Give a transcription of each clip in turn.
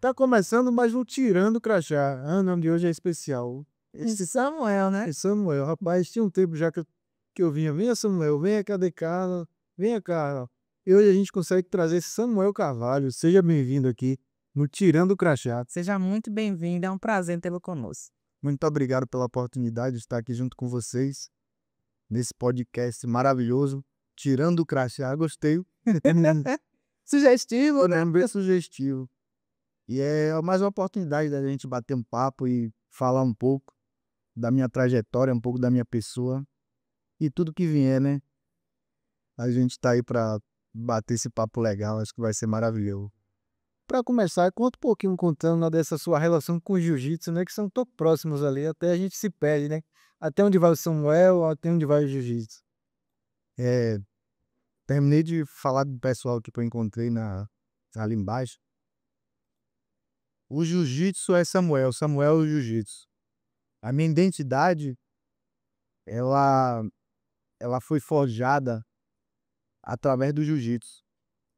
Tá começando, mas não tirando o crachá. O nome de hoje é especial. Esse Samuel, né? É Samuel, rapaz, tinha um tempo já que eu vinha. Venha, Samuel, venha cá de casa. Venha cá. Ó. E hoje a gente consegue trazer Samuel Carvalho. Seja bem-vindo aqui no Tirando o Crachá. Seja muito bem-vindo, é um prazer tê-lo conosco. Muito obrigado pela oportunidade de estar aqui junto com vocês nesse podcast maravilhoso. Tirando o Crachá, gostei. Sugestivo, né? Bem sugestivo. E é mais uma oportunidade da gente bater um papo e falar um pouco da minha trajetória, um pouco da minha pessoa e tudo que vier, né? A gente tá aí pra bater esse papo legal, acho que vai ser maravilhoso. Pra começar, conta um pouquinho contando né, dessa sua relação com o jiu-jitsu, né? Que são tão próximos ali, até a gente se perde, né? Até onde vai o Samuel, até onde vai o jiu-jitsu. É, terminei de falar do pessoal que eu encontrei ali embaixo. O jiu-jitsu é Samuel, Samuel é o jiu-jitsu. A minha identidade, ela, ela foi forjada através do jiu-jitsu.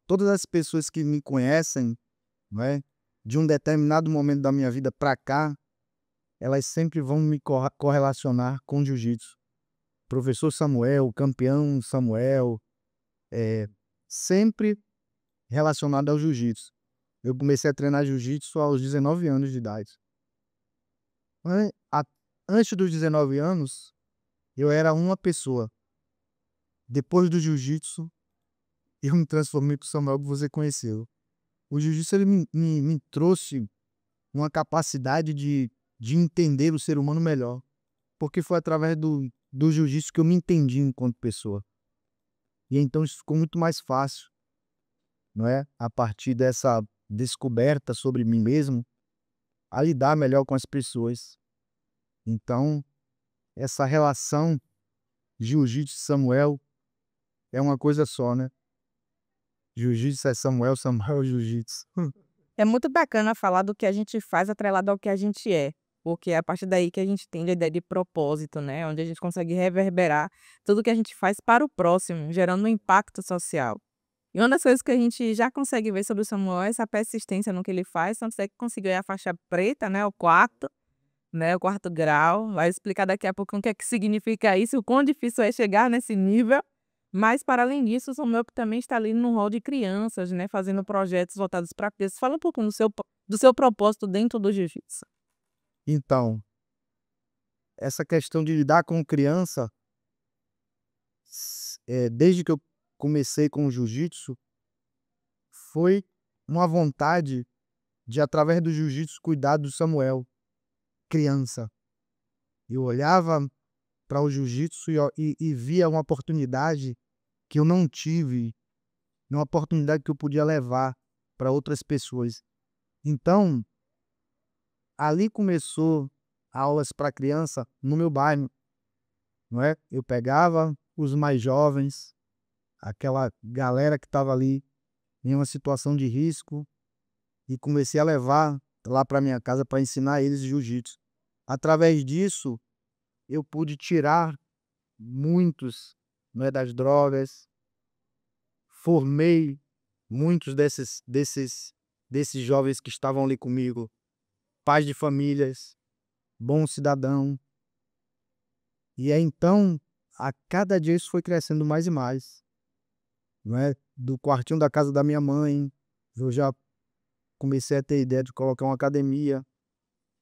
Todas as pessoas que me conhecem, né, de um determinado momento da minha vida para cá, elas sempre vão me correlacionar com o jiu-jitsu. Professor Samuel, campeão Samuel, sempre relacionado ao jiu-jitsu. Eu comecei a treinar jiu-jitsu aos 19 anos de idade. An- a- Antes dos 19 anos, eu era uma pessoa. Depois do jiu-jitsu, eu me transformei com o Samuel que você conheceu. O jiu-jitsu ele me trouxe uma capacidade de entender o ser humano melhor, porque foi através do jiu-jitsu que eu me entendi enquanto pessoa. E então isso ficou muito mais fácil, não é? A partir dessa descoberta sobre mim mesmo, a lidar melhor com as pessoas. Então, essa relação jiu-jitsu-Samuel é uma coisa só, né? Jiu-jitsu é Samuel, Samuel é jiu-jitsu. É muito bacana falar do que a gente faz atrelado ao que a gente é, porque é a partir daí que a gente tem a ideia de propósito, né? Onde a gente consegue reverberar tudo que a gente faz para o próximo, gerando um impacto social. E uma das coisas que a gente já consegue ver sobre o Samuel é essa persistência no que ele faz, tanto é que conseguiu a faixa preta, né? O quarto, né? O quarto grau. Vai explicar daqui a pouco o que é que significa isso, o quão difícil é chegar nesse nível. Mas, para além disso, o Samuel também está ali no rol de crianças, né, fazendo projetos voltados para crianças. Fala um pouquinho do seu propósito dentro do jiu-jitsu. Então, essa questão de lidar com criança, desde que eu comecei com o jiu-jitsu, foi uma vontade de, através do jiu-jitsu, cuidar do Samuel, criança. Eu olhava para o jiu-jitsu e via uma oportunidade que eu não tive, uma oportunidade que eu podia levar para outras pessoas. Então, ali começou aulas para criança no meu bairro, não é? Eu pegava os mais jovens, aquela galera que estava ali em uma situação de risco e comecei a levar lá para minha casa para ensinar eles jiu-jitsu. Através disso, eu pude tirar muitos, não é, das drogas, formei muitos desses jovens que estavam ali comigo, pais de famílias, bom cidadão. E aí então, a cada dia isso foi crescendo mais e mais, não é? Do quartinho da casa da minha mãe, eu já comecei a ter ideia de colocar uma academia,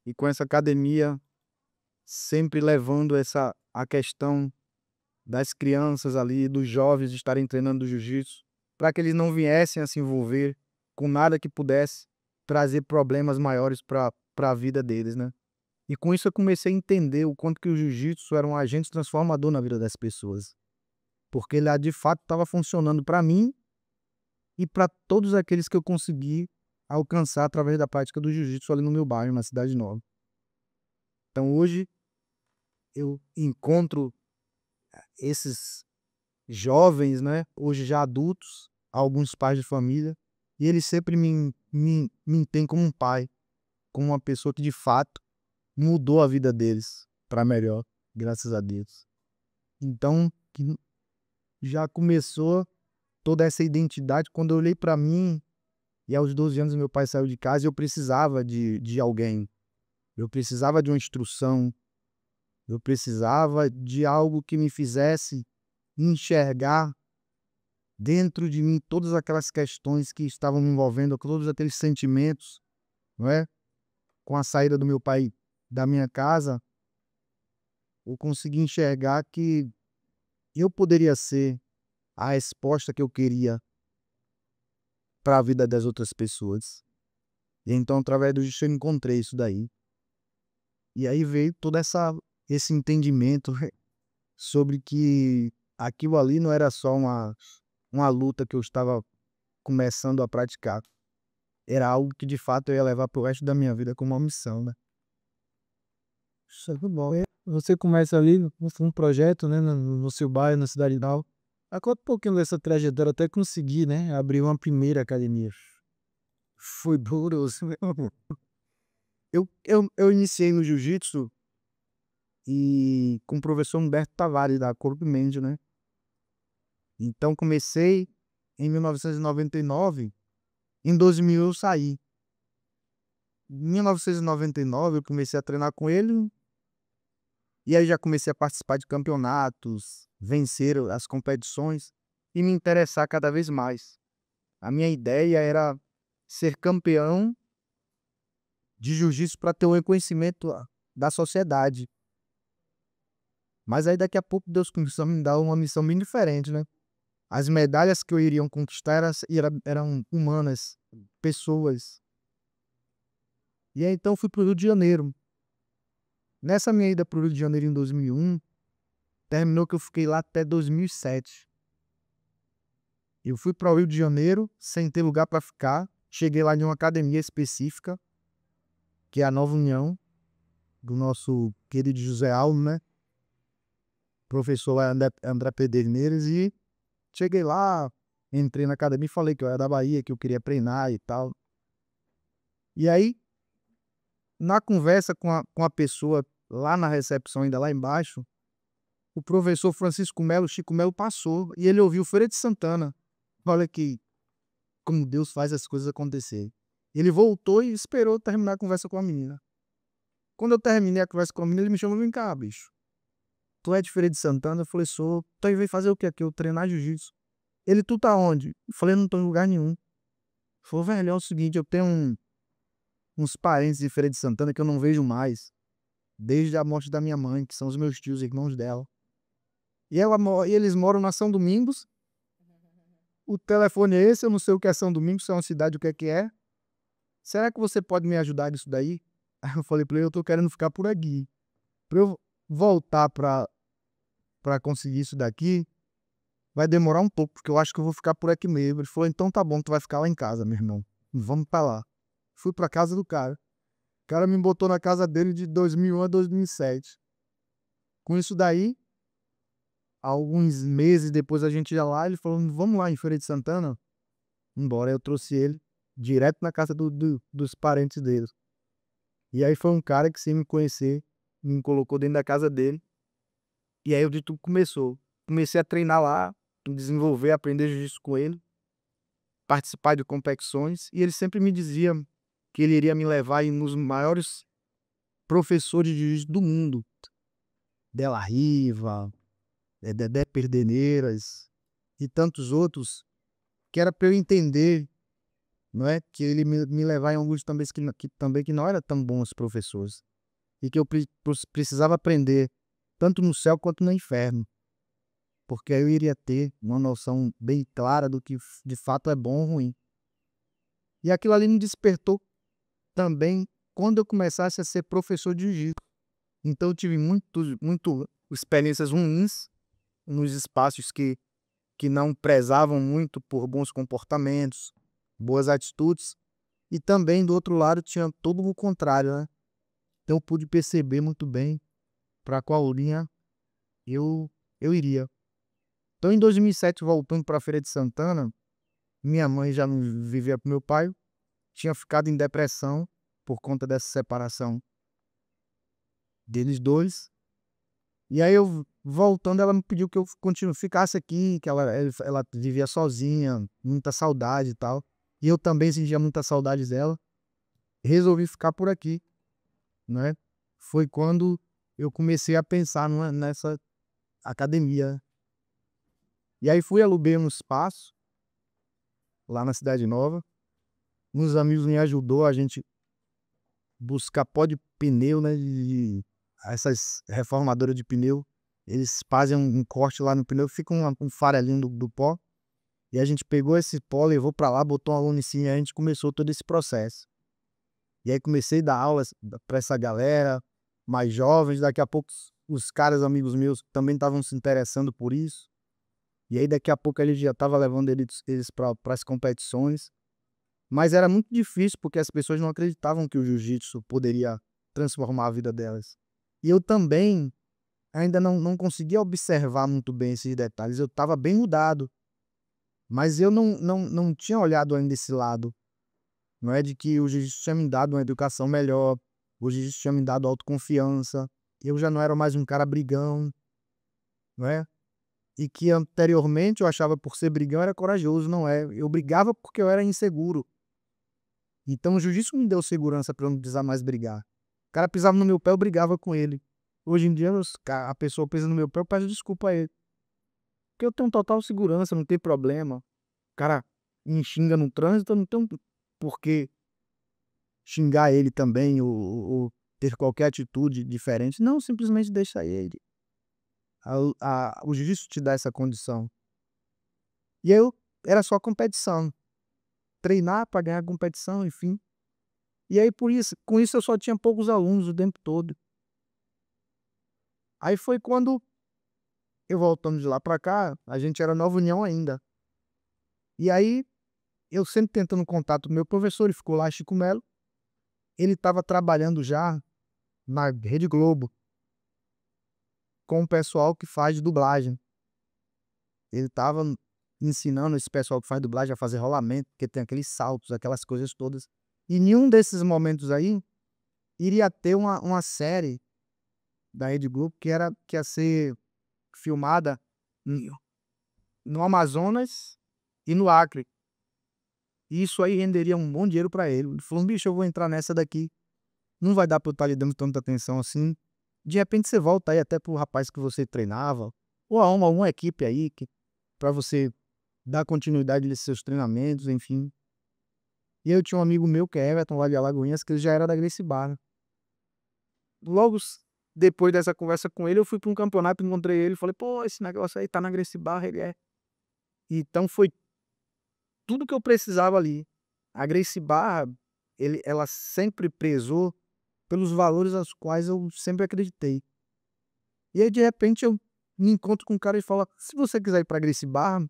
e com essa academia sempre levando a questão das crianças ali, dos jovens estarem treinando jiu-jitsu, para que eles não viessem a se envolver com nada que pudesse trazer problemas maiores para a vida deles, né? E com isso eu comecei a entender o quanto que o jiu-jitsu era um agente transformador na vida das pessoas, porque ele de fato estava funcionando para mim e para todos aqueles que eu consegui alcançar através da prática do jiu-jitsu ali no meu bairro, na Cidade Nova. Então hoje eu encontro esses jovens, né, hoje já adultos, alguns pais de família, e eles sempre me têm como um pai, como uma pessoa que de fato mudou a vida deles para melhor, graças a Deus. Então, já começou toda essa identidade quando eu olhei para mim E aos 12 anos meu pai saiu de casa e eu precisava de alguém. Eu precisava de uma instrução. Eu precisava de algo que me fizesse enxergar dentro de mim todas aquelas questões que estavam me envolvendo, todos aqueles sentimentos, não é? Com a saída do meu pai da minha casa, eu consegui enxergar que eu poderia ser a resposta que eu queria para a vida das outras pessoas. E então, através do Justo, eu encontrei isso daí. E aí veio todo esse entendimento sobre que aquilo ali não era só uma luta que eu estava começando a praticar. Era algo que de fato eu ia levar pro resto da minha vida como uma missão, né? Isso é muito bom. Você começa ali um projeto, né, no seu bairro, na cidade e tal. Conta um pouquinho dessa trajetória até conseguir, né, abrir uma primeira academia. Foi duro. Eu iniciei no jiu-jitsu e com o professor Humberto Tavares, da Corpo Mente, né? Então comecei em 1999, em 2000 eu saí. Em 1999 eu comecei a treinar com ele e aí já comecei a participar de campeonatos, vencer as competições e me interessar cada vez mais. A minha ideia era ser campeão de jiu-jitsu para ter um reconhecimento da sociedade. Mas aí daqui a pouco Deus começou a me dar uma missão bem diferente, né? As medalhas que eu iria conquistar eram humanas, pessoas. E aí então fui para o Rio de Janeiro. Nessa minha ida para o Rio de Janeiro em 2001, terminou que eu fiquei lá até 2007. Eu fui para o Rio de Janeiro sem ter lugar para ficar. Cheguei lá em uma academia específica, que é a Nova União, do nosso querido José Aldo, né? Professor lá, André Pederneiras, e cheguei lá, entrei na academia e falei que eu era da Bahia, que eu queria treinar e tal. E aí, na conversa com a pessoa lá na recepção, ainda lá embaixo, o professor Francisco Melo, Chico Melo, passou e ele ouviu Feira de Santana. Olha que como Deus faz as coisas acontecer. Ele voltou e esperou terminar a conversa com a menina. Quando eu terminei a conversa com a menina, ele me chamou: vem cá, bicho. Tu é de Feira de Santana? Eu falei: sou. Tu aí veio fazer o que aqui? Eu treinar jiu-jitsu. Ele: tu tá onde? Eu falei: não tô em lugar nenhum. Ele falou: velho, é o seguinte, eu tenho uns parentes de Feira de Santana que eu não vejo mais, desde a morte da minha mãe, que são os meus tios, irmãos dela. E eles moram na São Domingos. O telefone é esse, eu não sei o que é São Domingos, se é uma cidade, o que é. Será que você pode me ajudar nisso daí? Aí eu falei pra ele: eu tô querendo ficar por aqui. Pra eu voltar pra conseguir isso daqui, vai demorar um pouco, porque eu acho que eu vou ficar por aqui mesmo. Ele falou: então tá bom, tu vai ficar lá em casa, meu irmão. Vamos pra lá. Fui pra casa do cara. O cara me botou na casa dele de 2001 a 2007. Com isso daí, alguns meses depois a gente ia lá, ele falou: vamos lá em Feira de Santana? Embora eu trouxe ele direto na casa dos parentes dele. E aí foi um cara que, sem me conhecer, me colocou dentro da casa dele. E aí o de tudo começou. Comecei a treinar lá, desenvolver, aprender jiu-jitsu com ele, participar de competições. E ele sempre me dizia que ele iria me levar nos maiores professores de jiu-jitsu do mundo. Della Riva, Dedé Perdeneiras e tantos outros, que era para eu entender, não é? Que ele me levar em alguns também que não eram tão bons professores. E que eu precisava aprender tanto no céu quanto no inferno. Porque aí eu iria ter uma noção bem clara do que de fato é bom ou ruim. E aquilo ali me despertou também quando eu começasse a ser professor de jiu-jitsu. Então eu tive muito experiências ruins nos espaços que não prezavam muito por bons comportamentos, boas atitudes. E também do outro lado tinha todo o contrário, né? Então eu pude perceber muito bem para qual linha eu iria. Então em 2007, voltando para a Feira de Santana, minha mãe já não vivia com meu pai, tinha ficado em depressão por conta dessa separação deles dois. E aí eu voltando, ela me pediu que eu ficasse aqui, que ela vivia sozinha, muita saudade e tal. e eu também sentia muita saudade dela. Resolvi ficar por aqui, né? Foi quando eu comecei a pensar nessa academia. E aí fui, aluguei um espaço lá na Cidade Nova. Uns amigos me ajudou a gente buscar pó de pneu, né? Essas reformadoras de pneu, eles fazem um corte lá no pneu, fica um farelinho do pó. E a gente pegou esse pó, levou para lá, botou uma lona em cima e a gente começou todo esse processo. E aí comecei a dar aulas para essa galera mais jovens. Daqui a pouco os caras amigos meus também estavam se interessando por isso. E aí daqui a pouco ele já estava levando eles para as competições. Mas era muito difícil porque as pessoas não acreditavam que o jiu-jitsu poderia transformar a vida delas. E eu também ainda não conseguia observar muito bem esses detalhes. Eu estava bem mudado, mas eu não tinha olhado ainda esse lado. Não é de que o jiu-jitsu tinha me dado uma educação melhor, o jiu-jitsu tinha me dado autoconfiança, eu já não era mais um cara brigão, não é? E que anteriormente eu achava por ser brigão era corajoso, não é? Eu brigava porque eu era inseguro. Então o jiu-jitsu me deu segurança para eu não precisar mais brigar. O cara pisava no meu pé, eu brigava com ele. Hoje em dia a pessoa pisa no meu pé, eu peço desculpa a ele. Porque eu tenho total segurança, não tem problema. O cara me xinga no trânsito, eu não tenho por que xingar ele também ou ter qualquer atitude diferente. Não, simplesmente deixa ele. O jiu-jitsu te dá essa condição. E aí era só competição. Treinar para ganhar competição, enfim. E aí com isso eu só tinha poucos alunos o tempo todo. Aí foi quando eu voltando de lá para cá, a gente era Nova União ainda. E aí eu sempre tentando contato com o meu professor, ele ficou lá, Chico Melo. Ele estava trabalhando já na Rede Globo com o pessoal que faz dublagem. Ele estava ensinando esse pessoal que faz dublagem a fazer rolamento, porque tem aqueles saltos, aquelas coisas todas. E nenhum desses momentos aí iria ter uma série da Rede Globo que ia ser filmada no Amazonas e no Acre. E isso aí renderia um bom dinheiro para ele. Ele falou: bicho, eu vou entrar nessa daqui. Não vai dar para eu estar lhe dando tanta atenção assim. De repente você volta aí até pro rapaz que você treinava, ou a uma equipe aí para você dar continuidade nesses seus treinamentos, enfim. E eu tinha um amigo meu que é Everton, lá de Alagoinhas, que ele já era da Gracie Barra. Logo depois dessa conversa com ele, eu fui para um campeonato, encontrei ele, falei: pô, esse negócio aí tá na Gracie Barra, ele é. Então foi tudo que eu precisava ali. A Gracie Barra, ela sempre prezou pelos valores aos quais eu sempre acreditei. E aí, de repente, eu me encontro com um cara e fala: se você quiser ir para a Gracie Barra,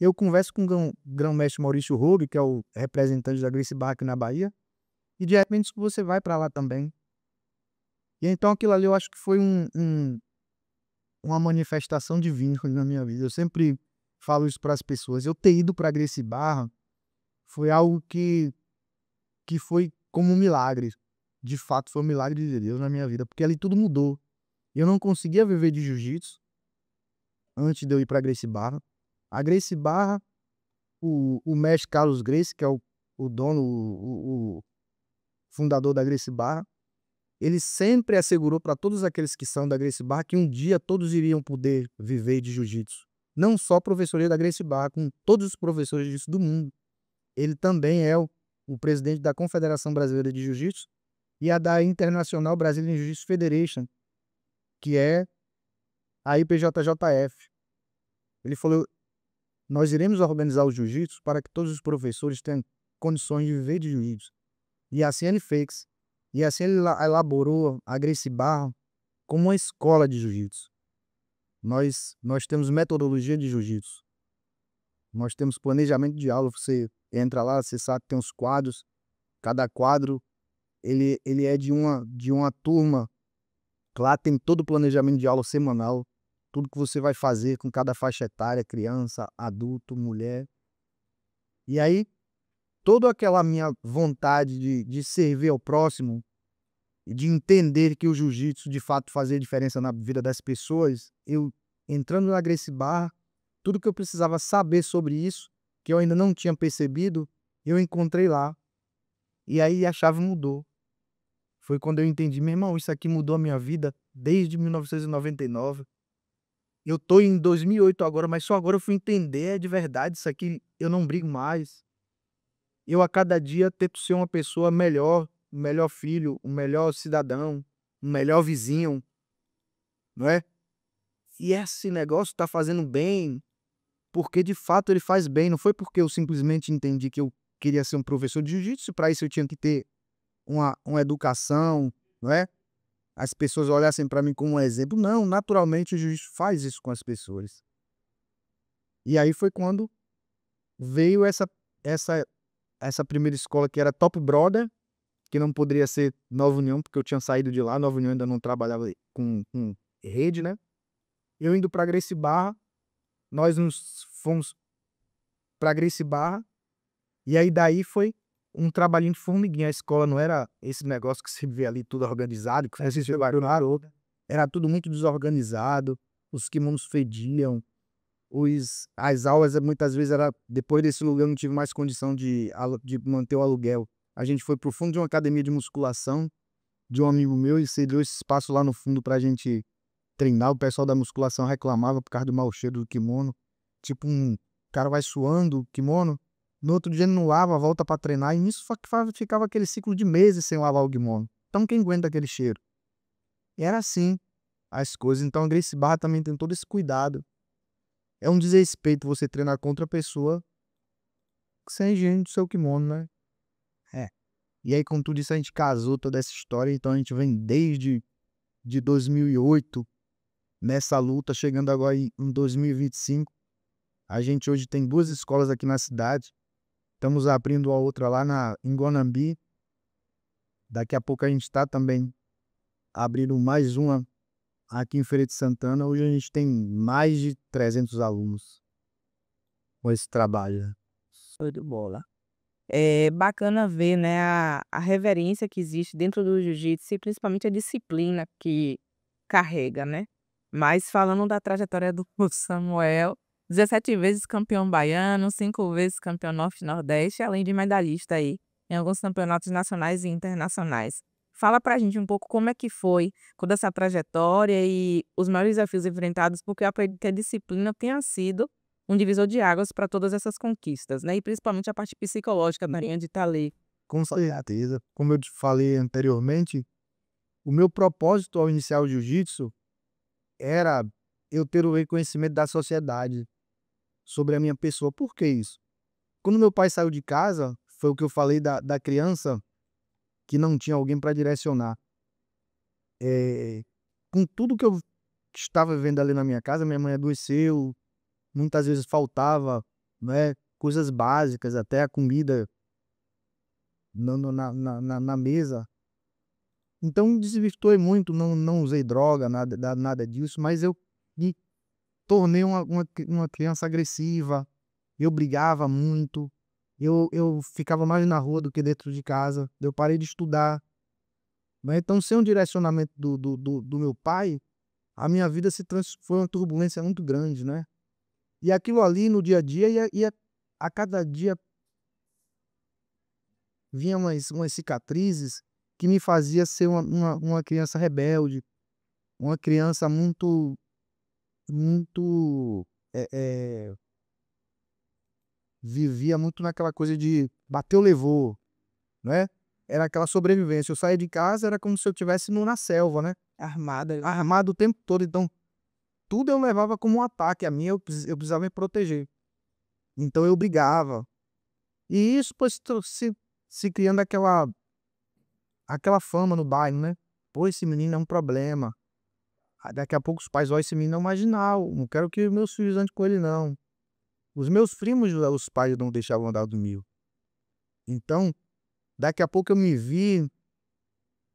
eu converso com o grão-mestre Maurício Rubi, que é o representante da Gracie Barra aqui na Bahia, e de repente você vai para lá também. E então aquilo ali eu acho que foi uma manifestação divina na minha vida. Eu sempre falo isso para as pessoas. Eu ter ido para a Gracie Barra foi algo que foi como um milagre. De fato, foi um milagre de Deus na minha vida, porque ali tudo mudou. Eu não conseguia viver de jiu-jitsu antes de eu ir para a Gracie Barra. A Gracie Barra, o mestre Carlos Gracie, que é o dono, o fundador da Gracie Barra, ele sempre assegurou para todos aqueles que são da Gracie Barra que um dia todos iriam poder viver de jiu-jitsu. Não só professores da Gracie Barra, com todos os professores de jiu-jitsu do mundo. Ele também é o presidente da Confederação Brasileira de Jiu-Jitsu e a da International Brazilian Jiu-Jitsu Federation, que é a IPJJF. Ele falou: nós iremos organizar o jiu-jitsu para que todos os professores tenham condições de viver de jiu-jitsu. E assim ele fez. E assim ele elaborou a Gracie Barra como uma escola de jiu-jitsu. Nós temos metodologia de jiu-jitsu. Nós temos planejamento de aula. Você entra lá, você sabe que tem os quadros. Cada quadro ele é de uma turma. Lá tem todo o planejamento de aula semanal. Tudo que você vai fazer com cada faixa etária, criança, adulto, mulher. E aí, toda aquela minha vontade de servir ao próximo e de entender que o jiu-jitsu de fato fazia diferença na vida das pessoas, eu entrando na Gracie Barra, tudo que eu precisava saber sobre isso, que eu ainda não tinha percebido, eu encontrei lá. E aí a chave mudou. Foi quando eu entendi, meu irmão, isso aqui mudou a minha vida desde 1999. Eu tô em 2008 agora, mas só agora eu fui entender de verdade isso aqui, eu não brigo mais. Eu a cada dia tento ser uma pessoa melhor, um melhor filho, um melhor cidadão, um melhor vizinho, não é? E esse negócio tá fazendo bem, porque de fato ele faz bem, não foi porque eu simplesmente entendi que eu queria ser um professor de jiu-jitsu, para isso eu tinha que ter uma educação, não é? As pessoas olhassem para mim como um exemplo. Não, naturalmente o jiu-jitsu faz isso com as pessoas. E aí foi quando veio essa essa primeira escola que era Top Brother, que não poderia ser Nova União, porque eu tinha saído de lá, Nova União ainda não trabalhava com rede, né? Eu indo para Gracie Barra, nós nos fomos para Gracie Barra, e aí daí foi um trabalhinho de formiguinha. A escola não era esse negócio que se vê ali tudo organizado, que você chegou na outra. Era tudo muito desorganizado, os kimonos fediam, as aulas muitas vezes era depois desse lugar eu não tive mais condição de manter o aluguel. A gente foi pro fundo de uma academia de musculação de um amigo meu e cedeu esse espaço lá no fundo pra gente treinar. O pessoal da musculação reclamava por causa do mau cheiro do kimono. Tipo, um cara vai suando o kimono, no outro dia ele não lava, volta pra treinar, e nisso ficava aquele ciclo de meses sem lavar o kimono. Então quem aguenta aquele cheiro? E era assim as coisas. Então a Gracie Barra também tem todo esse cuidado. É um desrespeito você treinar contra a pessoa sem a higiene do seu kimono, né? É. E aí, com tudo isso, a gente casou toda essa história. Então, a gente vem desde de 2008 nessa luta, chegando agora em 2025. A gente hoje tem 2 escolas aqui na cidade. Estamos abrindo a outra lá em Guanambi. Daqui a pouco a gente está também abrindo mais uma aqui em Feira de Santana. Hoje a gente tem mais de 300 alunos com esse trabalho, né? Show de bola. É bacana ver, né, a reverência que existe dentro do jiu-jitsu e principalmente a disciplina que carrega, né. Mas falando da trajetória do Samuel, 17 vezes campeão baiano, 5 vezes campeão norte-nordeste, além de medalhista aí em alguns campeonatos nacionais e internacionais. Fala pra gente um pouco como é que foi toda essa trajetória e os maiores desafios enfrentados, porque eu acredito que a disciplina tenha sido um divisor de águas para todas essas conquistas, né, e principalmente a parte psicológica da linha de estar ali. Com certeza. Como eu te falei anteriormente, o meu propósito ao iniciar o jiu-jitsu era eu ter o reconhecimento da sociedade sobre a minha pessoa. Por que isso? Quando meu pai saiu de casa, foi o que eu falei da criança que não tinha alguém para direcionar. Com tudo que eu estava vivendo ali na minha casa, minha mãe adoeceu, muitas vezes faltava, né, coisas básicas, até a comida na mesa. Então me desvirtuei muito, não usei droga, nada disso, mas eu me tornei uma criança agressiva, eu brigava muito, eu ficava mais na rua do que dentro de casa, eu parei de estudar, né. Então sem um direcionamento do meu pai, a minha vida foi uma turbulência muito grande, né. E aquilo ali no dia a dia ia a cada dia vinha umas cicatrizes que me fazia ser uma criança rebelde, uma criança muito, vivia muito naquela coisa de bateu, levou, né. Era aquela sobrevivência. Eu saía de casa, era como se eu estivesse na selva, né, Armada. armado o tempo todo. Então, tudo eu levava como um ataque a mim, eu precisava me proteger. Então eu brigava. E isso, pois, se criando aquela fama no bairro, né. "Pô, esse menino é um problema". Aí daqui a pouco os pais: "Ó, esse menino é um marginal, não quero que meus filhos andem com ele não". Os meus primos, os pais não deixavam andar comigo. Então, daqui a pouco eu me vi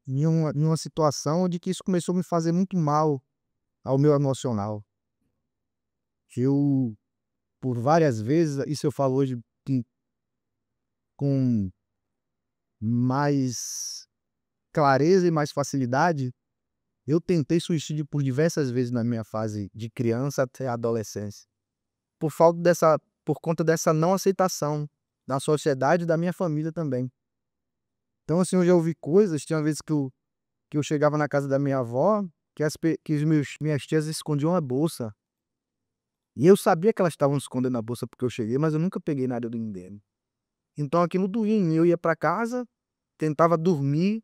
em uma situação onde que isso começou a me fazer muito mal ao meu emocional. Que eu, por várias vezes, isso eu falo hoje com mais clareza e mais facilidade, eu tentei suicídio por diversas vezes na minha fase de criança até a adolescência. Por conta dessa não aceitação. da sociedade e da minha família também. Então, assim, eu já ouvi coisas, tinha vezes que eu chegava na casa da minha avó, que minhas tias escondiam a bolsa. E eu sabia que elas estavam escondendo a bolsa porque eu cheguei, mas eu nunca peguei nada de ninguém. Então aquilo doía em mim, eu ia para casa, tentava dormir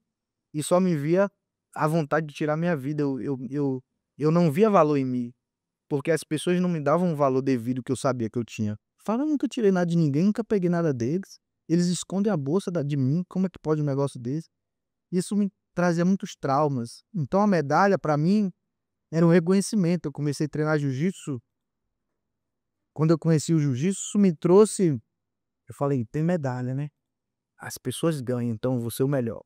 e só me via a vontade de tirar minha vida. Eu não via valor em mim, porque as pessoas não me davam o valor devido que eu sabia que eu tinha. Fala, eu nunca tirei nada de ninguém, nunca peguei nada deles. Eles escondem a bolsa de mim, como é que pode um negócio desse? Isso me trazia muitos traumas. Então a medalha, para mim, era um reconhecimento. Eu comecei a treinar jiu-jitsu. Quando eu conheci o jiu-jitsu, isso me trouxe. Eu falei, tem medalha, né? As pessoas ganham, então eu vou ser o melhor.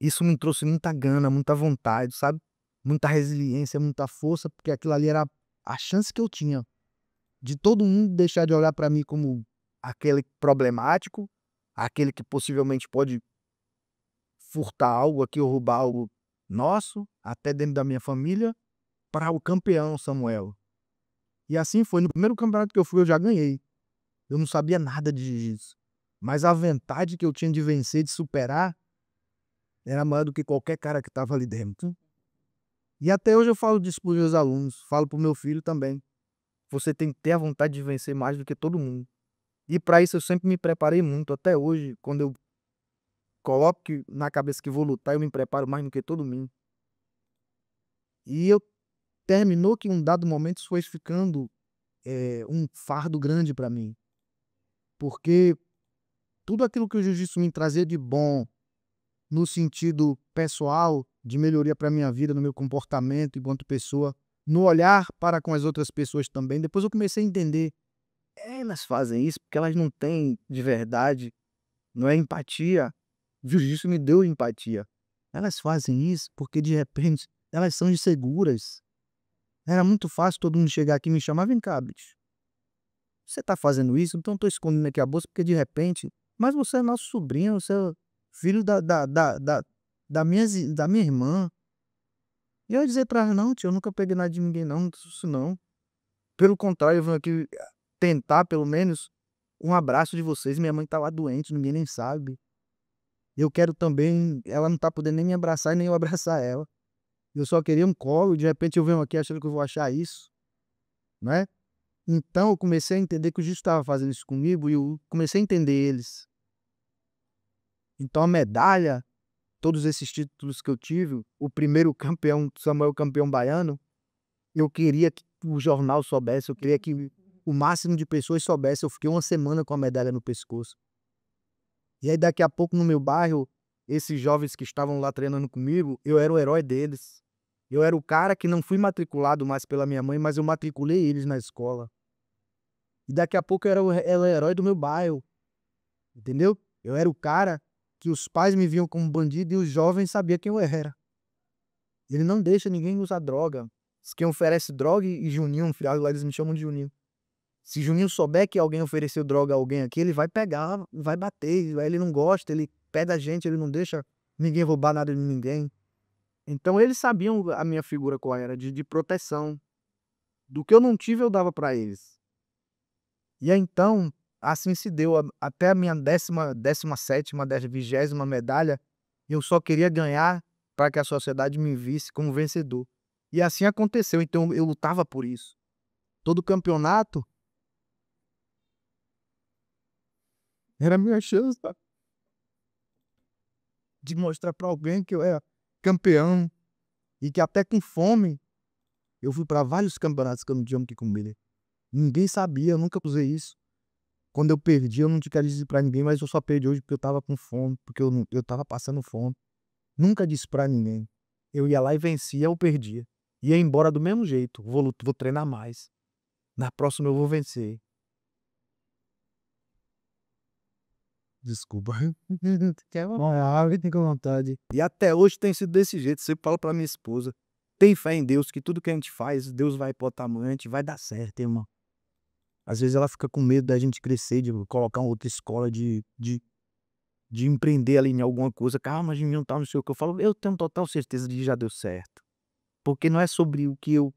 Isso me trouxe muita gana, muita vontade, sabe? Muita resiliência, muita força, porque aquilo ali era a chance que eu tinha de todo mundo deixar de olhar para mim como aquele problemático, aquele que possivelmente pode furtar algo aqui ou roubar algo nosso, até dentro da minha família, para o campeão Samuel. E assim foi. No primeiro campeonato que eu fui, eu já ganhei. Eu não sabia nada de jiu-jitsu. Mas a vontade que eu tinha de vencer, de superar, era maior do que qualquer cara que estava ali dentro. E até hoje eu falo disso para os meus alunos, falo para o meu filho também. Você tem que ter a vontade de vencer mais do que todo mundo. E para isso eu sempre me preparei muito. Até hoje, quando eu coloco na cabeça que vou lutar, eu me preparo mais do que todo mundo. E eu terminou que em um dado momento isso foi ficando um fardo grande para mim. Porque tudo aquilo que o jiu-jitsu me trazia de bom, no sentido pessoal, de melhoria para minha vida, no meu comportamento enquanto pessoa, no olhar para com as outras pessoas também. Depois eu comecei a entender, elas fazem isso porque elas não têm de verdade, não é empatia. O jiu-jitsu me deu empatia. Elas fazem isso porque de repente elas são inseguras. Era muito fácil todo mundo chegar aqui e me chamar, vem cá, bicho. Você tá fazendo isso, então eu tô escondendo aqui a bolsa porque de repente, mas você é nosso sobrinho, você é filho da minha irmã. E eu ia dizer pra ela, não, tio, eu nunca peguei nada de ninguém, não, isso não. Pelo contrário, eu venho aqui tentar, pelo menos, um abraço de vocês. Minha mãe tá lá doente, ninguém nem sabe. Eu quero também, ela não tá podendo nem me abraçar e nem eu abraçar ela. Eu só queria um colo, e de repente eu venho aqui achando que eu vou achar isso, né? Então eu comecei a entender que o juiz estava fazendo isso comigo e eu comecei a entender eles. Então a medalha, todos esses títulos que eu tive, o primeiro campeão, Samuel campeão baiano, eu queria que o jornal soubesse, eu queria que o máximo de pessoas soubesse. Eu fiquei uma semana com a medalha no pescoço. E aí daqui a pouco no meu bairro, esses jovens que estavam lá treinando comigo, eu era o herói deles. Eu era o cara que não fui matriculado mais pela minha mãe, mas eu matriculei eles na escola. E daqui a pouco eu era o herói do meu bairro, entendeu? Eu era o cara que os pais me viam como bandido e os jovens sabiam quem eu era. Ele não deixa ninguém usar droga. Quem oferece droga e Juninho, um feriado lá eles me chamam de Juninho. Se Juninho souber que alguém ofereceu droga a alguém aqui, ele vai pegar, vai bater. Ele não gosta, ele pega a gente, ele não deixa ninguém roubar nada de ninguém. Então eles sabiam a minha figura qual era, de proteção. Do que eu não tive, eu dava para eles. E aí, então, assim se deu. Até a minha 17ª, 20ª medalha, eu só queria ganhar para que a sociedade me visse como vencedor. E assim aconteceu, então eu lutava por isso. Todo campeonato era a minha chance de mostrar para alguém que eu era campeão e que até com fome eu fui para vários campeonatos que eu não tinha o que comer. Ninguém sabia, eu nunca usei isso. Quando eu perdi, eu não tinha dizer para ninguém, mas eu só perdi hoje porque eu estava com fome, porque eu estava passando fome. Nunca disse para ninguém. Eu ia lá e vencia ou perdia. Ia embora do mesmo jeito. Vou treinar mais. Na próxima eu vou vencer. Desculpa. Quer uma água? Fica à vontade. E até hoje tem sido desse jeito. Sempre falo pra minha esposa: tem fé em Deus, que tudo que a gente faz, Deus vai botar a mão, a gente vai dar certo, irmão. Às vezes ela fica com medo da gente crescer, de colocar uma outra escola, de empreender ali em alguma coisa. Calma, Juninho, tá, não sei o que. Eu falo, eu tenho total certeza de que já deu certo. Porque não é sobre o que eu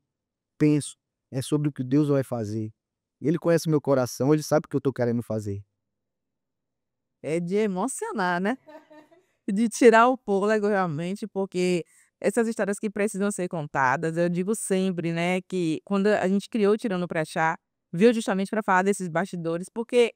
penso, é sobre o que Deus vai fazer. Ele conhece meu coração, ele sabe o que eu tô querendo fazer. é de emocionar, né? De tirar o fôlego realmente, porque essas histórias que precisam ser contadas, eu digo sempre, né, que quando a gente criou o Tirando pra Chá, veio justamente para falar desses bastidores, porque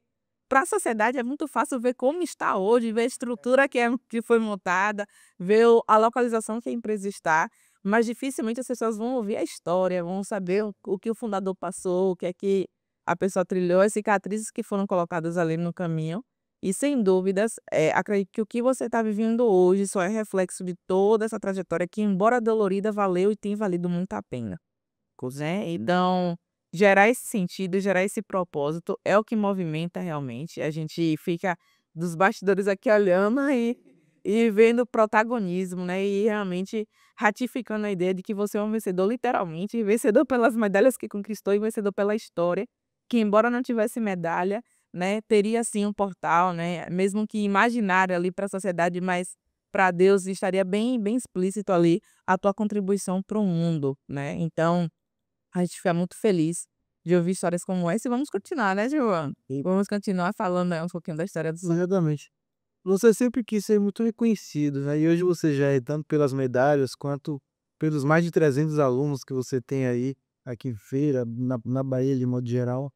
para a sociedade é muito fácil ver como está hoje, ver a estrutura que foi montada, ver a localização que a empresa está, mas dificilmente as pessoas vão ouvir a história, vão saber o que o fundador passou, o que é que a pessoa trilhou, as cicatrizes que foram colocadas ali no caminho. E sem dúvidas, acredito que o que você está vivendo hoje só é reflexo de toda essa trajetória que, embora dolorida, valeu e tem valido muito a pena, né. Então, gerar esse sentido, gerar esse propósito é o que movimenta realmente. A gente fica dos bastidores aqui olhando e vendo o protagonismo, né, e realmente ratificando a ideia de que você é um vencedor literalmente, vencedor pelas medalhas que conquistou e vencedor pela história, que embora não tivesse medalha, né, teria sim um portal, né, mesmo que imaginário ali para a sociedade, mas para Deus estaria bem explícito ali a tua contribuição para o mundo, né. Então, a gente fica muito feliz de ouvir histórias como essa e vamos continuar, né, João? E Vamos continuar falando, né, um pouquinho da história do exatamente. Você sempre quis ser muito reconhecido, né, e hoje você já é tanto pelas medalhas quanto pelos mais de 300 alunos que você tem aí, aqui em Feira, na Bahia de modo geral.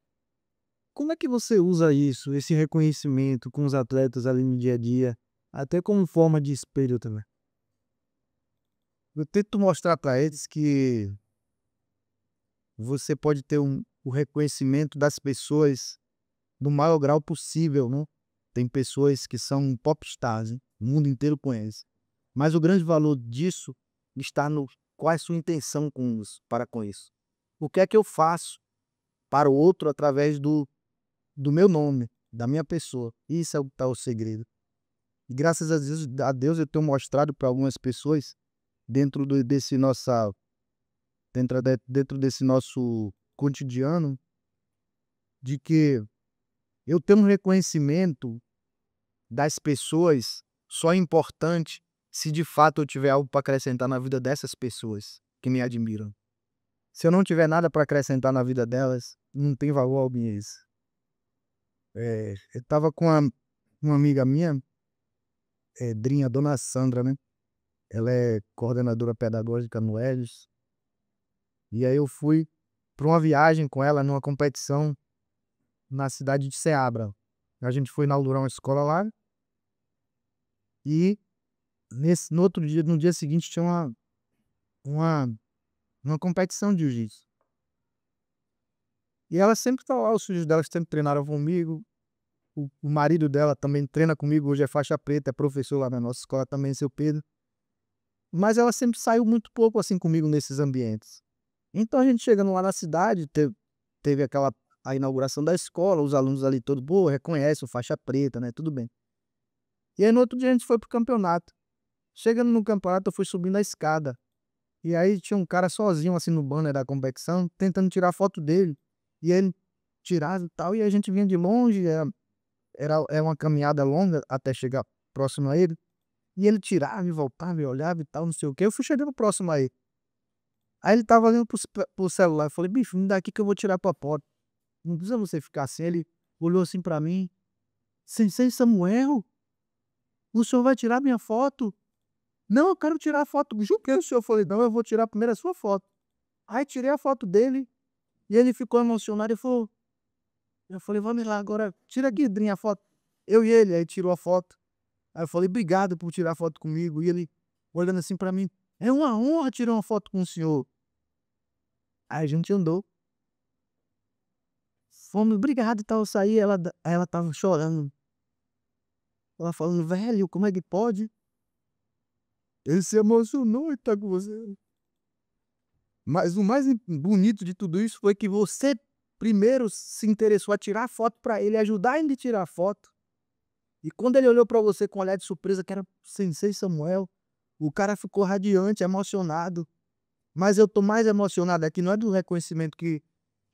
Como é que você usa isso, esse reconhecimento com os atletas ali no dia a dia, até como forma de espelho também? Eu tento mostrar para eles que você pode ter o reconhecimento das pessoas no maior grau possível, né. Tem pessoas que são popstars, hein, o mundo inteiro conhece. Mas o grande valor disso está no qual é a sua intenção para com isso. O que é que eu faço para o outro através do meu nome, da minha pessoa. Isso é o que tá o segredo. E graças a Deus eu tenho mostrado para algumas pessoas dentro desse nossa dentro desse nosso cotidiano, de que eu tenho um reconhecimento das pessoas só é importante se de fato eu tiver algo para acrescentar na vida dessas pessoas que me admiram. Se eu não tiver nada para acrescentar na vida delas, não tem valor algum isso. Eu estava com uma amiga minha, Drinha, dona Sandra, né, ela é coordenadora pedagógica no Elis, e aí eu fui para uma viagem com ela numa competição na cidade de Ceabra. A gente foi inaugurar uma escola lá e no outro dia, no dia seguinte, tinha uma, uma competição de jiu-jitsu. E ela sempre tá lá, os filhos dela sempre treinaram comigo. O marido dela também treina comigo, hoje é faixa preta, é professor lá na nossa escola também, seu Pedro. Mas ela sempre saiu muito pouco assim comigo nesses ambientes. Então a gente chegando lá na cidade, teve aquela a inauguração da escola, os alunos ali todos, pô, reconhecem o faixa preta, né? Tudo bem. E aí no outro dia a gente foi pro campeonato. Chegando no campeonato, eu fui subindo a escada. E aí tinha um cara sozinho assim no banner da competição, tentando tirar foto dele. E ele tirava e tal, e a gente vinha de longe, era uma caminhada longa até chegar próximo a ele. E ele tirava e voltava e olhava e tal, não sei o quê. Eu fui chegando próximo a ele. Aí ele tava olhando pro celular. Eu falei, bicho, me dá aqui que eu vou tirar tua foto. Não precisa você ficar assim. Ele olhou assim pra mim. Sensei Samuel, o senhor vai tirar minha foto? Não, eu quero tirar a foto. Juro que o senhor. Eu falei, não, eu vou tirar primeiro a sua foto. Aí tirei a foto dele e ele ficou emocionado e falou, eu falei, vamos lá agora, tira aqui, Drinha, a foto. Eu e ele, aí tirou a foto. Aí eu falei, obrigado por tirar foto comigo. E ele olhando assim pra mim, é uma honra tirar uma foto com o senhor. Aí a gente andou. Fomos, obrigado e tal. Eu saí, ela tava chorando. Ela falando, velho, como é que pode? Ele se emocionou e tá com você. Mas o mais bonito de tudo isso foi que você primeiro se interessou a tirar foto pra ele, ajudar ele a tirar foto. E quando ele olhou pra você com um olhar de surpresa, que era o Sensei Samuel, o cara ficou radiante, emocionado. Mas eu tô mais emocionado aqui, não é do reconhecimento que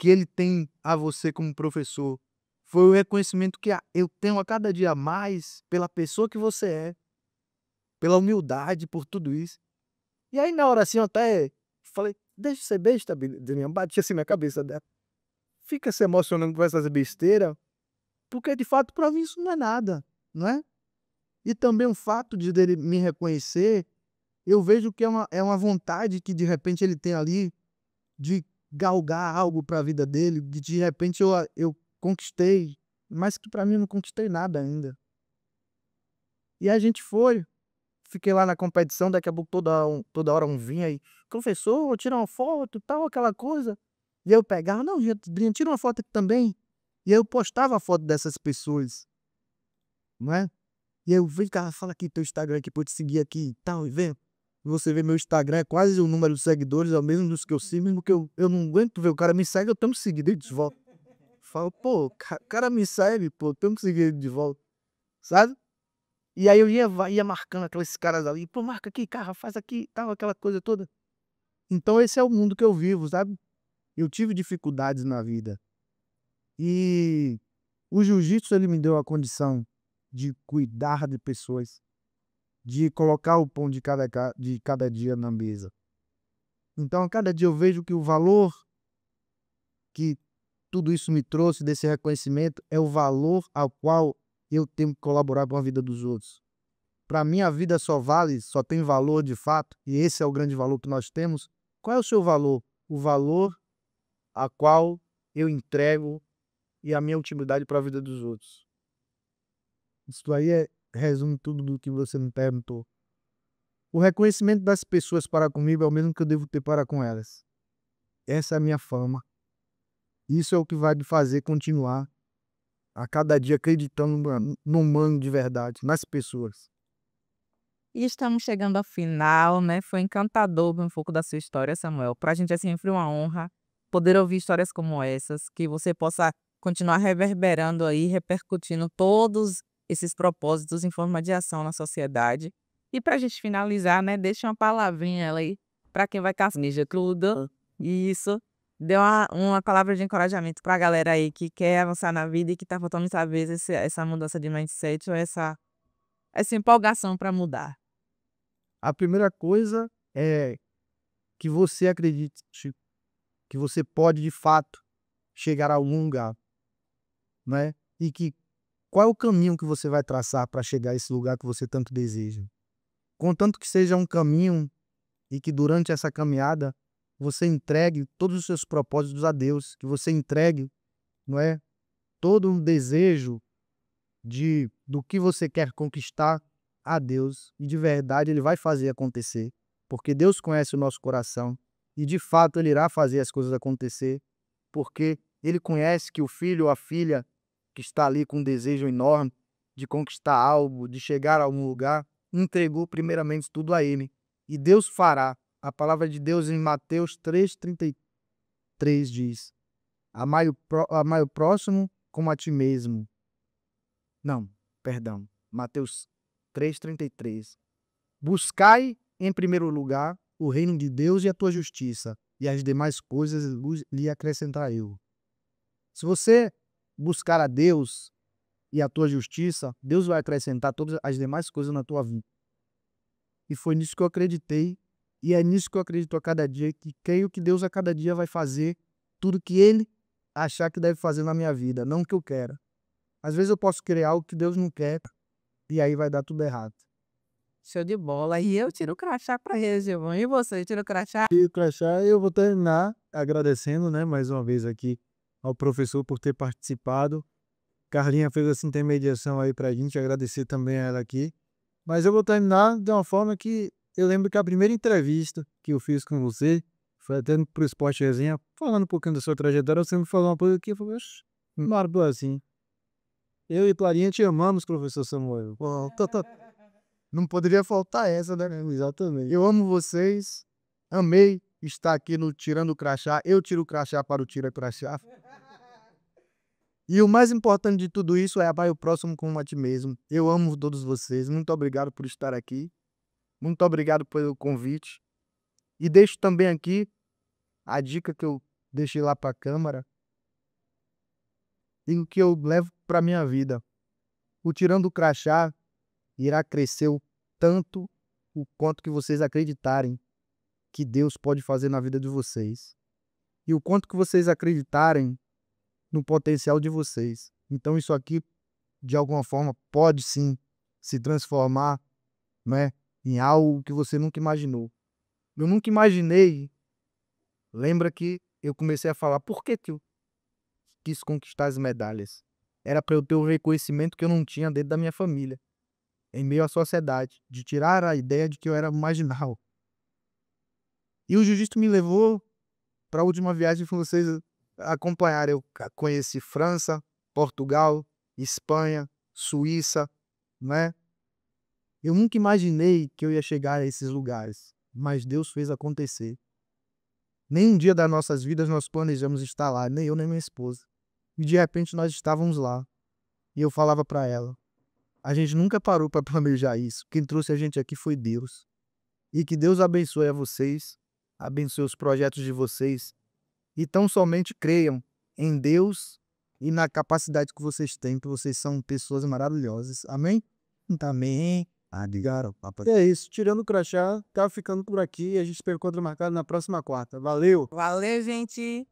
ele tem a você como professor. Foi o reconhecimento que eu tenho a cada dia mais pela pessoa que você é, pela humildade, por tudo isso. E aí na hora assim eu até falei, deixa de ser besta, Daniel, bati assim na cabeça dela. Fica se emocionando com essas besteiras, porque de fato pra mim isso não é nada. não é? E também o fato de dele me reconhecer, eu vejo que é uma vontade que de repente ele tem ali de galgar algo para a vida dele, de repente eu conquistei, mas que para mim eu não conquistei nada ainda. E a gente foi, fiquei lá na competição, daqui a pouco toda hora um vinha aí, professor, tira uma foto, tal, aquela coisa. E eu pegava, não, gente, Brinha, tira uma foto aqui também. E eu postava a foto dessas pessoas, não é? E eu vem cá, fala aqui teu Instagram aqui pra eu te seguir aqui e tal, e vê. Você vê meu Instagram, é quase o número de seguidores, é o mesmo dos que eu sigo, mesmo que eu não aguento ver, o cara me segue, eu tenho que seguir ele de volta. Falo, pô, o cara me segue, pô, eu tenho que seguir ele de volta, sabe? E aí eu ia marcando aqueles caras ali, pô, marca aqui, cara, faz aqui, tal, aquela coisa toda. Então esse é o mundo que eu vivo, sabe? Eu tive dificuldades na vida. E o jiu-jitsu, ele me deu a condição de cuidar de pessoas, de colocar o pão de cada dia na mesa. Então, a cada dia eu vejo que o valor que tudo isso me trouxe, desse reconhecimento, é o valor ao qual eu tenho que colaborar com a vida dos outros. Para mim, a vida só vale, só tem valor de fato, e esse é o grande valor que nós temos. Qual é o seu valor? O valor a qual eu entrego e a minha utilidade para a vida dos outros. Isso aí resume tudo do que você me perguntou. O reconhecimento das pessoas para comigo é o mesmo que eu devo ter para com elas. Essa é a minha fama. Isso é o que vai me fazer continuar a cada dia acreditando no humano de verdade, nas pessoas. E estamos chegando ao final, né, foi encantador ver um pouco da sua história, Samuel. Pra gente é sempre uma honra poder ouvir histórias como essas, que você possa continuar reverberando aí, repercutindo todos esses propósitos em forma de ação na sociedade. E pra gente finalizar, né, deixa uma palavrinha aí pra quem vai caçar ninja tudo. Isso. Dê uma palavra de encorajamento pra galera aí que quer avançar na vida e que tá faltando talvez essa mudança de mindset ou essa empolgação pra mudar. A primeira coisa é que você acredite que você pode de fato chegar a algum lugar, né? E que qual é o caminho que você vai traçar para chegar a esse lugar que você tanto deseja. Contanto que seja um caminho e que durante essa caminhada você entregue todos os seus propósitos a Deus, que você entregue, não é, todo um desejo do que você quer conquistar a Deus, e de verdade ele vai fazer acontecer, porque Deus conhece o nosso coração e de fato ele irá fazer as coisas acontecer, porque ele conhece que o filho ou a filha que está ali com um desejo enorme de conquistar algo, de chegar a algum lugar, entregou primeiramente tudo a ele. E Deus fará. A palavra de Deus em Mateus 3,33 diz: amai o próximo como a ti mesmo. Não, perdão. Mateus 3,33. Buscai em primeiro lugar o reino de Deus e a tua justiça, e as demais coisas lhe acrescentarei eu. Se você buscar a Deus e a tua justiça, Deus vai acrescentar todas as demais coisas na tua vida. E foi nisso que eu acreditei, e é nisso que eu acredito a cada dia, que creio que Deus a cada dia vai fazer tudo que Ele achar que deve fazer na minha vida, não o que eu quero. Às vezes eu posso querer algo que Deus não quer, e aí vai dar tudo errado. Show de bola. E eu tiro o crachá pra ele, Giovanni. E você, tira o crachá? E crachá, eu vou terminar agradecendo, né, mais uma vez aqui ao professor por ter participado. Carlinha fez essa intermediação aí pra gente, agradecer também a ela aqui. Mas eu vou terminar de uma forma que eu lembro que a primeira entrevista que eu fiz com você foi até pro Esporte Resenha, falando um pouquinho da sua trajetória, você me falou uma coisa que eu falei, oxe, não marcou assim. Eu e Clarinha te amamos, professor Samuel. Pô, não poderia faltar essa, né? Exatamente. Eu amo vocês, amei estar aqui no Tirando o Crachá. Eu tiro o crachá para o Tira Crachá. E o mais importante de tudo isso é amar o próximo como a ti mesmo. Eu amo todos vocês. Muito obrigado por estar aqui. Muito obrigado pelo convite. E deixo também aqui a dica que eu deixei lá para a câmara e o que eu levo para minha vida. O Tirando o Crachá irá crescer o tanto o quanto que vocês acreditarem que Deus pode fazer na vida de vocês. E o quanto que vocês acreditarem no potencial de vocês. Então isso aqui de alguma forma, pode sim se transformar, né, em algo que você nunca imaginou. Eu nunca imaginei. Lembra que eu comecei a falar, por que que eu quis conquistar as medalhas? Era para eu ter o reconhecimento que eu não tinha dentro da minha família, em meio à sociedade, de tirar a ideia de que eu era marginal. E o jiu-jitsu me levou para a última viagem que vocês acompanharam. Eu conheci França, Portugal, Espanha, Suíça, né? Eu nunca imaginei que eu ia chegar a esses lugares, mas Deus fez acontecer. Nem um dia das nossas vidas nós planejamos estar lá, nem eu nem minha esposa. E de repente nós estávamos lá. E eu falava para ela: a gente nunca parou para planejar isso. Quem trouxe a gente aqui foi Deus. E que Deus abençoe a vocês, abençoe os projetos de vocês. E tão somente creiam em Deus e na capacidade que vocês têm, que vocês são pessoas maravilhosas. Amém? Amém. Obrigado, papai. É isso, tirando o crachá, tá ficando por aqui. A gente tem encontro marcado na próxima quarta. Valeu! Valeu, gente!